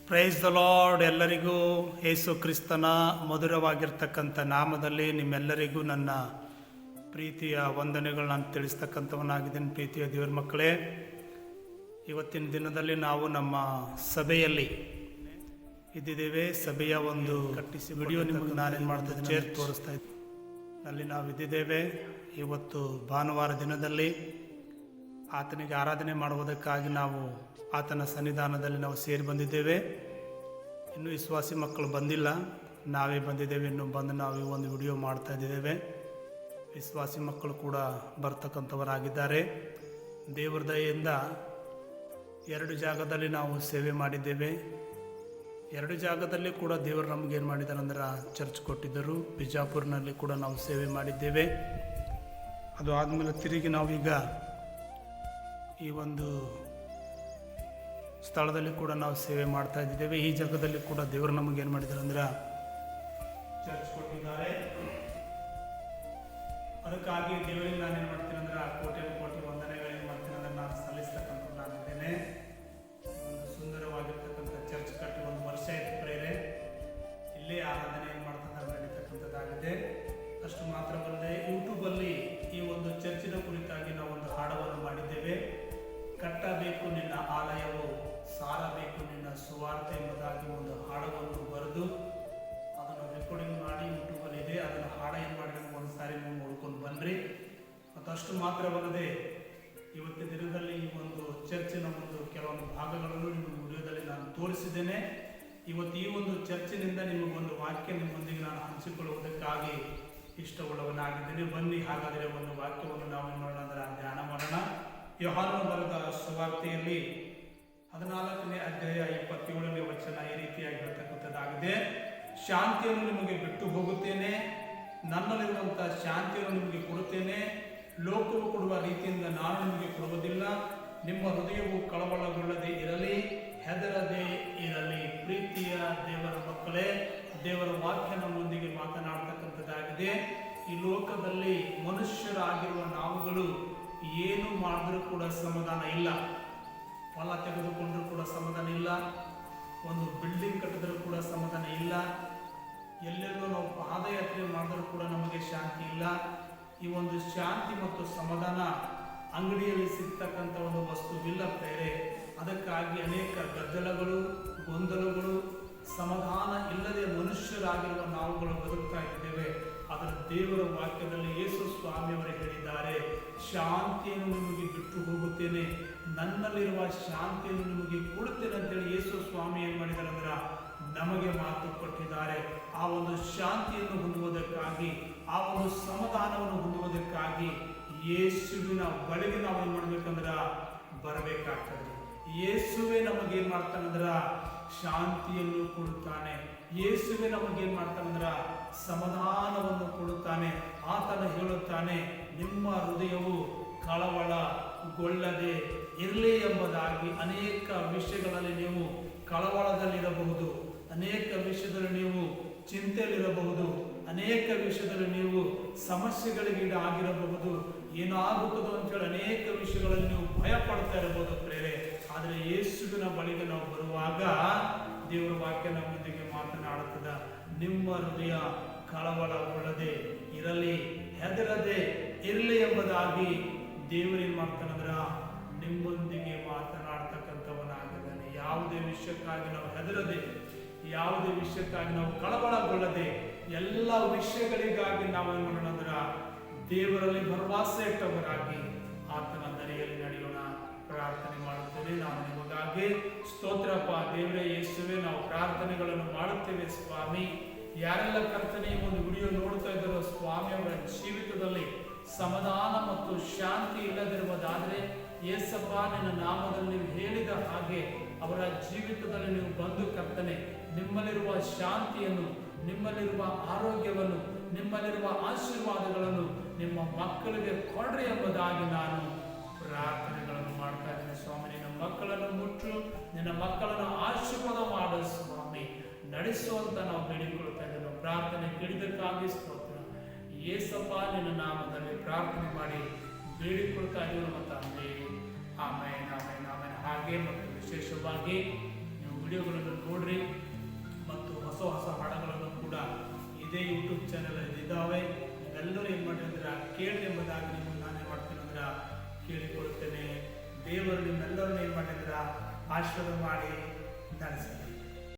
Praise the lord. ಎಲ್ಲರಿಗೂ ಯೇಸು ಕ್ರಿಸ್ತನ ಮಧುರವಾಗಿರ್ತಕ್ಕಂಥ ನಾಮದಲ್ಲಿ ನಿಮ್ಮೆಲ್ಲರಿಗೂ ನನ್ನ ಪ್ರೀತಿಯ ವಂದನೆಗಳನ್ನ ತಿಳಿಸ್ತಕ್ಕಂಥವನಾಗಿದ್ದೇನೆ. ಪ್ರೀತಿಯ ದೇವರ ಮಕ್ಕಳೇ, ಇವತ್ತಿನ ದಿನದಲ್ಲಿ ನಾವು ನಮ್ಮ ಸಭೆಯಲ್ಲಿ ಇದ್ದಿದ್ದೇವೆ. ಸಭೆಯ ಒಂದು ವಿಡಿಯೋ ನಿಮಗೆ ನಾನೇನು ಮಾಡ್ತಾ ಚೇರ್ ತೋರಿಸ್ತಾ ಇದ್ದೀನಿ. ಅಲ್ಲಿ ನಾವು ಇದ್ದಿದ್ದೇವೆ. ಇವತ್ತು ಭಾನುವಾರ ದಿನದಲ್ಲಿ ಆತನಿಗೆ ಆರಾಧನೆ ಮಾಡುವುದಕ್ಕಾಗಿ ನಾವು ಆತನ ಸನ್ನಿಧಾನದಲ್ಲಿ ನಾವು ಸೇರಿ ಬಂದಿದ್ದೇವೆ. ಇನ್ನೂ ವಿಶ್ವಾಸಿ ಮಕ್ಕಳು ಬಂದಿಲ್ಲ, ನಾವೇ ಬಂದಿದ್ದೇವೆ. ಇನ್ನು ಬಂದು ನಾವು ಈ ಒಂದು ವಿಡಿಯೋ ಮಾಡ್ತಾ ಇದ್ದೇವೆ. ವಿಶ್ವಾಸಿ ಮಕ್ಕಳು ಕೂಡ ಬರ್ತಕ್ಕಂಥವರಾಗಿದ್ದಾರೆ. ದೇವರ ದಯೆಯಿಂದ 2 ಜಾಗದಲ್ಲಿ ನಾವು ಸೇವೆ ಮಾಡಿದ್ದೇವೆ. 2 ಜಾಗದಲ್ಲಿ ಕೂಡ ದೇವರು ನಮ್ಗೆ ಏನು ಮಾಡಿದ್ದಾರೆ ಅಂದ್ರೆ ಚರ್ಚ್ ಕೊಟ್ಟಿದ್ದರು. ಬಿಜಾಪುರ್ನಲ್ಲಿ ಕೂಡ ನಾವು ಸೇವೆ ಮಾಡಿದ್ದೇವೆ. ಅದು ಆದಮೇಲೆ ತಿರುಗಿ ನಾವೀಗ ಈ ಒಂದು ಸ್ಥಳದಲ್ಲಿ ಕೂಡ ನಾವು ಸೇವೆ ಮಾಡ್ತಾ ಇದ್ದೇವೆ. ಈ ಜಾಗದಲ್ಲಿ ಕೂಡ ದೇವರು ನಮಗೆ ಏನು ಮಾಡಿದ್ದಾರೆ ಅಂದ್ರೆ ಚರ್ಚ್ ಕೊಟ್ಟಿದ್ದಾರೆ. ಅದಕ್ಕಾಗಿ ದೇವರಿಗೆ ನಾನೇನು ಮಾಡ್ತೀನಿ ಅಂದ್ರೆ ಕೋಟಿ ವಂದನೆಗಳೇನು ಮಾಡ್ತೀನಿ ಅಂದ್ರೆ ನಾನು ಸಲ್ಲಿಸ್ತಕ್ಕಂಥದ್ದಾಗಿದ್ದೇನೆ. ಒಂದು ಸುಂದರವಾಗಿರ್ತಕ್ಕಂಥ ಚರ್ಚ್ ಕಟ್ಟಿ 1 ವರ್ಷ ಆಯ್ತು ಪ್ರೇರೆ. ಇಲ್ಲೇ ಆರಾಧನೆ ಏನು ಮಾಡ್ತಾರೆ ನಡೀತಕ್ಕಂಥದ್ದಾಗಿದೆ. ಅಷ್ಟು ಮಾತ್ರವಲ್ಲದೆ ಯೂಟ್ಯೂಬಲ್ಲಿ ಈ ಒಂದು ಚರ್ಚಿನ ಕುರಿತಾಗಿ ನಾವು ಒಂದು ಹಾಡವನ್ನು ಮಾಡಿದ್ದೇವೆ. ಕಟ್ಟಬೇಕು ನಿನ್ನ ಆಲಯವು, ಸಾರಬೇಕು ನಿನ್ನ ಸುವಾರ್ತೆ ಎಂಬುದಾಗಿ ಒಂದು ಹಾಡವನ್ನು ಬರೆದು ಅದನ್ನು ರೆಕಾರ್ಡಿಂಗ್ ಮಾಡಿ ಯೂಟ್ಯೂಬಲ್ಲಿ ಇದೆ. ಅದನ್ನು ಹಾಡ ಏನು ಮಾಡಿ ಒಂದು ಸಾರಿ ನೀವು ನೋಡ್ಕೊಂಡು ಬನ್ನಿರಿ. ಮತ್ತು ಅಷ್ಟು ಮಾತ್ರವಲ್ಲದೆ ಇವತ್ತಿನ ದಿನದಲ್ಲಿ ಈ ಒಂದು ಚರ್ಚಿನ ಒಂದು ಕೆಲವೊಂದು ಭಾಗಗಳನ್ನು ನಿಮ್ಮ ವಿಡಿಯೋದಲ್ಲಿ ನಾನು ತೋರಿಸಿದ್ದೇನೆ. ಇವತ್ತು ಈ ಒಂದು ಚರ್ಚಿನಿಂದ ನಿಮಗೊಂದು ವಾಕ್ಯ ನಿಮ್ಮೊಂದಿಗೆ ನಾನು ಹಂಚಿಕೊಳ್ಳುವುದಕ್ಕಾಗಿ ಇಷ್ಟವುಳ್ಳವನಾಗಿದ್ದೇನೆ. ಬನ್ನಿ, ಹಾಗಾದರೆ ಒಂದು ವಾಕ್ಯವನ್ನು ನಾವು ಏನು ಮಾಡೋಣ ಅಂದ್ರೆ ಧ್ಯಾನ ಮಾಡೋಣ. ಯೋಹಾನನ ಬರೆದ ಸುವಾರ್ತೆಯಲ್ಲಿ 14ನೇ ಅಧ್ಯಾಯ 27ನೇ ವಚನ ಈ ರೀತಿಯಾಗಿ ಹೇಳ್ತಕ್ಕಂಥದ್ದಾಗಿದೆ. ಶಾಂತಿಯನ್ನು ನಿಮಗೆ ಬಿಟ್ಟು ಹೋಗುತ್ತೇನೆ, ನನ್ನಲ್ಲಿರುವಂತಹ ಶಾಂತಿಯನ್ನು ನಿಮಗೆ ಕೊಡುತ್ತೇನೆ. ಲೋಕವು ಕೊಡುವ ರೀತಿಯಿಂದ ನಾನು ನಿಮಗೆ ಕೊಡುವುದಿಲ್ಲ. ನಿಮ್ಮ ಹೃದಯವು ಕಳವಳಗೊಳ್ಳದೆ ಇರಲಿ, ಹೆದರದೆ ಇರಲಿ. ಪ್ರೀತಿಯ ದೇವರ ಮಕ್ಕಳೇ, ದೇವರ ವಾಕ್ಯ ನಮ್ಮೊಂದಿಗೆ ಮಾತನಾಡ್ತಕ್ಕಂಥದ್ದಾಗಿದೆ. ಈ ಲೋಕದಲ್ಲಿ ಮನುಷ್ಯರಾಗಿರುವ ನಾವುಗಳು ಏನು ಮಾಡಿದ್ರೂ ಕೂಡ ಸಮಾಧಾನ ಇಲ್ಲ. ಹೊಲ ತೆಗೆದುಕೊಂಡ್ರೂ ಕೂಡ ಸಮಾಧಾನ ಇಲ್ಲ. ಒಂದು ಬಿಲ್ಡಿಂಗ್ ಕಟ್ಟಿದ್ರೂ ಕೂಡ ಸಮಾಧಾನ ಇಲ್ಲ. ಎಲ್ಲೆಲ್ಲೋ ನಾವು ಪಾದಯಾತ್ರೆ ಮಾಡಿದ್ರೂ ಕೂಡ ನಮಗೆ ಶಾಂತಿ ಇಲ್ಲ. ಈ ಒಂದು ಶಾಂತಿ ಮತ್ತು ಸಮಾಧಾನ ಅಂಗಡಿಯಲ್ಲಿ ಸಿಗ್ತಕ್ಕಂಥ ಒಂದು ವಸ್ತುವಿಲ್ಲ ಬೇರೆ. ಅದಕ್ಕಾಗಿ ಅನೇಕ ಗದ್ದಲಗಳು, ಗೊಂದಲಗಳು, ಸಮಾಧಾನ ಇಲ್ಲದೆ ಮನುಷ್ಯರಾಗಿರುವ ನಾವುಗಳು ಬದುಕ್ತಾ ಇದ್ದೇವೆ. ಅದರ ದೇವರ ವಾಕ್ಯದಲ್ಲಿ ಯೇಸು ಸ್ವಾಮಿಯವರು ಹೇಳಿದ್ದಾರೆ, ಶಾಂತಿಯನ್ನು ನಿಮಗೆ ಬಿಟ್ಟು ಹೋಗುತ್ತೇನೆ, ನನ್ನಲ್ಲಿರುವ ಶಾಂತಿಯನ್ನು ನಿಮಗೆ ಕೊಡುತ್ತೇನೆ ಅಂತೇಳಿ ಯೇಸು ಸ್ವಾಮಿ ಏನು ಮಾಡಿದ್ದಾರೆ ಅಂದ್ರೆ ನಮಗೆ ಮಾತು ಕೊಟ್ಟಿದ್ದಾರೆ. ಆ ಒಂದು ಶಾಂತಿಯನ್ನು ಹೊಂದುವುದಕ್ಕಾಗಿ, ಆ ಒಂದು ಸಮಾಧಾನವನ್ನು ಹೊಂದುವುದಕ್ಕಾಗಿ ಯೇಸುವಿನ ಬಳಿಗೆ ನಾವು ಏನು ಮಾಡ್ಬೇಕಂದ್ರೆ ಬರಬೇಕಾಗ್ತದೆ. ಯೇಸುವೆ ನಮಗೇನು ಮಾಡ್ತಾನಂದ್ರ ಶಾಂತಿಯನ್ನು ಕೊಡುತ್ತಾನೆ. ಯೇಸುವೆ ನಮಗೇನು ಮಾಡ್ತಾನಂದ್ರ ಸಮಾಧಾನವನ್ನು ಕೊಡುತ್ತಾನೆ. ಆತನ ಹೇಳುತ್ತಾನೆ, ನಿಮ್ಮ ಹೃದಯವು ಕಳವಳಗೊಳ್ಳದೆ ಇರಲಿ ಎಂಬುದಾಗಿ. ಅನೇಕ ವಿಷಯಗಳಲ್ಲಿ ನೀವು ಕಳವಳದಲ್ಲಿರಬಹುದು, ಅನೇಕ ವಿಷಯದಲ್ಲಿ ನೀವು ಚಿಂತೆಯಲ್ಲಿರಬಹುದು, ಅನೇಕ ವಿಷಯದಲ್ಲಿ ನೀವು ಸಮಸ್ಯೆಗಳಿಗೀಡಾಗಿರಬಹುದು. ಏನಾಗುತ್ತದೋ ಅಂತೇಳಿ ಅನೇಕ ವಿಷಯಗಳಲ್ಲಿ ನೀವು ಭಯ ಪಡ್ತಾ ಇರಬಹುದು ಪ್ರೇರೆ. ಆದರೆ ಯೇಸುವಿನ ಬಳಿಗೆ ನಾವು ಬರುವಾಗ ದೇವರ ವಾಕ್ಯ ನಮ್ಮೊಂದಿಗೆ ಮಾತನಾಡುತ್ತದೆ. ನಿಮ್ಮ ಹೃದಯ ಕಳವಳಗೊಳ್ಳದೆ ಇರಲಿ, ಹೆದರದೆ ಇರಲಿ ಎಂಬುದಾಗಿ ದೇವರೇನು ಮಾಡ್ತಾನಂದ್ರ ನಿಮ್ಮೊಂದಿಗೆ ಮಾತನಾಡ್ತಕ್ಕಂಥವನಾಗಿದ್ದಾನೆ. ಯಾವುದೇ ವಿಷಯಕ್ಕಾಗಿ ನಾವು ಹೆದರದೆ, ಯಾವುದೇ ವಿಷಯಕ್ಕಾಗಿ ನಾವು ಕಳವಳಗೊಳ್ಳದೆ, ಎಲ್ಲ ವಿಷಯಗಳಿಗಾಗಿ ನಾವು ಏನು ಮಾಡೋಣ ಅಂದ್ರ ದೇವರಲ್ಲಿ ಭರವಸೆ ಇಟ್ಟವರಾಗಿ ಆತನ ದಾರಿಯಲ್ಲಿ ನಡೆಯೋಣ. ಪ್ರಾರ್ಥನೆ ಮಾಡುತ್ತೇನೆ. ನಾನು ನಿಮಗಾಗಿ ಸ್ತೋತ್ರಪ್ಪ ದೇವರೇ ಯೇಸುವೆ, ನಾವು ಪ್ರಾರ್ಥನೆಗಳನ್ನು ಮಾಡುತ್ತೇವೆ ಸ್ವಾಮಿ. ಯಾರೆಲ್ಲ ಕರ್ತನೆ ಈ ಒಂದು ವಿಡಿಯೋ ನೋಡ್ತಾ ಇದ್ದಾರೋ ಸ್ವಾಮಿ, ಅವರ ಜೀವಿತದಲ್ಲಿ ಸಮಾಧಾನ ಮತ್ತು ಶಾಂತಿ ಇಲ್ಲದಿರುವುದಾದರೆ ಯೇಸಪ್ಪ ನಿನ್ನ ನಾಮದಲ್ಲಿ ನೀವು ಹೇಳಿದ ಹಾಗೆ ಅವರ ಜೀವಿತದಲ್ಲಿ ನೀವು ಬಂದು ಕರ್ತನೆ ನಿಮ್ಮಲ್ಲಿರುವ ಶಾಂತಿಯನ್ನು, ನಿಮ್ಮಲ್ಲಿರುವ ಆರೋಗ್ಯವನ್ನು, ನಿಮ್ಮಲ್ಲಿರುವ ಆಶೀರ್ವಾದಗಳನ್ನು ನಿಮ್ಮ ಮಕ್ಕಳಿಗೆ ಕೊಡ್ರಿ ಎಂಬುದಾಗಿ ನಾನು ಪ್ರಾರ್ಥನೆಗಳನ್ನು ಮಾಡ್ತಾ ಇದ್ದೇನೆ ಸ್ವಾಮಿ. ನಿನ್ನ ಮಕ್ಕಳನ್ನು ಮುಟ್ಟು, ನಿನ್ನ ಮಕ್ಕಳನ್ನು ಆಶೀರ್ವಾದ ಮಾಡು ಸ್ವಾಮಿ, ನಡೆಸುವಂತ ನಾವು ಬೇಡಿಕೊಳ್ತಾ ಇದ್ದೇವೆ. ಪ್ರಾರ್ಥನೆ ಕೇಳಿದಕ್ಕಾಗಿ ಸ್ತೋತ್ರ ಯೇಸಪ್ಪ, ನಿನ್ನ ನಾಮದಲ್ಲಿ ಪ್ರಾರ್ಥನೆ ಮಾಡಿ ಬೇಡಿಕೊಳ್ತಾ ಇದ್ದೇವೆ ನಮ್ಮ ತಂದೆ. ಆಮೇನ್ ಆಮೇನ್ ಆಮೇನ್. ಹಾಗೆ ಮತ್ತು ವಿಶೇಷವಾಗಿ ನೀವು ವಿಡಿಯೋಗಳನ್ನು ನೋಡ್ರಿ ಮತ್ತು ಹೊಸ ಹೊಸ ಹಾಡುಗಳನ್ನು ಕೂಡ ಇದೇ ಯೂಟ್ಯೂಬ್ ಚಾನೆಲ್ ಇದ್ದಾವೆ. ಎಲ್ಲರೂ ಏನು ಮಾಡಿ ಅಂದ್ರೆ ಕೇಳಿ ಎಂಬುದಾಗಿ ನಿಮ್ಮನ್ನು ನಾನೇನು ಮಾಡ್ತೀನಿ ಅಂದ್ರೆ ಕೇಳಿಕೊಳ್ಳುತ್ತೇನೆ. ದೇವರು ನಿಮ್ಮೆಲ್ಲರನ್ನ ಏನು ಮಾಡಿ ಅಂದ್ರೆ ಆಶೀರ್ವಾದ ಮಾಡಿ ನಡೆಸಿ.